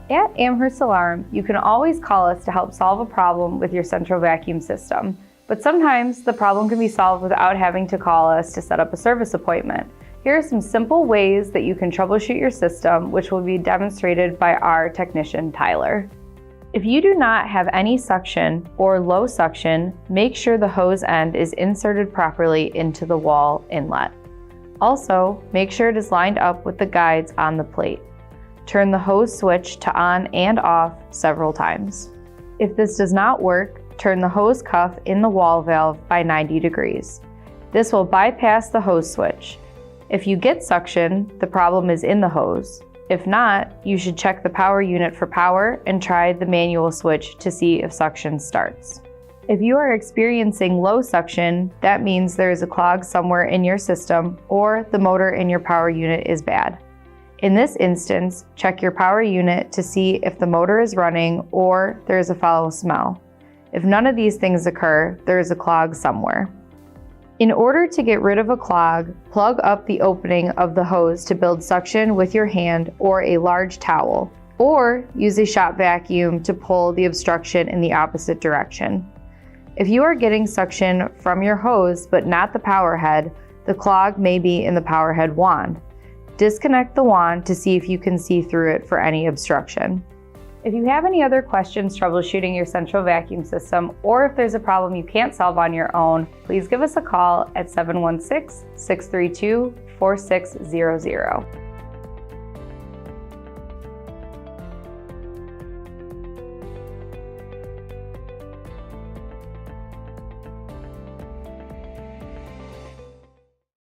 At Amherst Alarm, you can always call us to help solve a problem with your central vacuum system, but sometimes the problem can be solved without having to call us to set up a service appointment. Here are some simple ways that you can troubleshoot your system, which will be demonstrated by our technician, Tyler. If you do not have any suction or low suction, make sure the hose end is inserted properly into the wall inlet. Also, make sure it is lined up with the guides on the plate. Turn the hose switch to on and off several times. If this does not work, turn the hose cuff in the wall valve by 90 degrees. This will bypass the hose switch. If you get suction, the problem is in the hose. If not, you should check the power unit for power and try the manual switch to see if suction starts. If you are experiencing low suction, that means there is a clog somewhere in your system or the motor in your power unit is bad. In this instance, check your power unit to see if the motor is running or there is a foul smell. If none of these things occur, there is a clog somewhere. In order to get rid of a clog, plug up the opening of the hose to build suction with your hand or a large towel, or use a shop vacuum to pull the obstruction in the opposite direction. If you are getting suction from your hose but not the power head, the clog may be in the power head wand. Disconnect the wand to see if you can see through it for any obstruction. If you have any other questions troubleshooting your central vacuum system, or if there's a problem you can't solve on your own, please give us a call at 716-632-4600.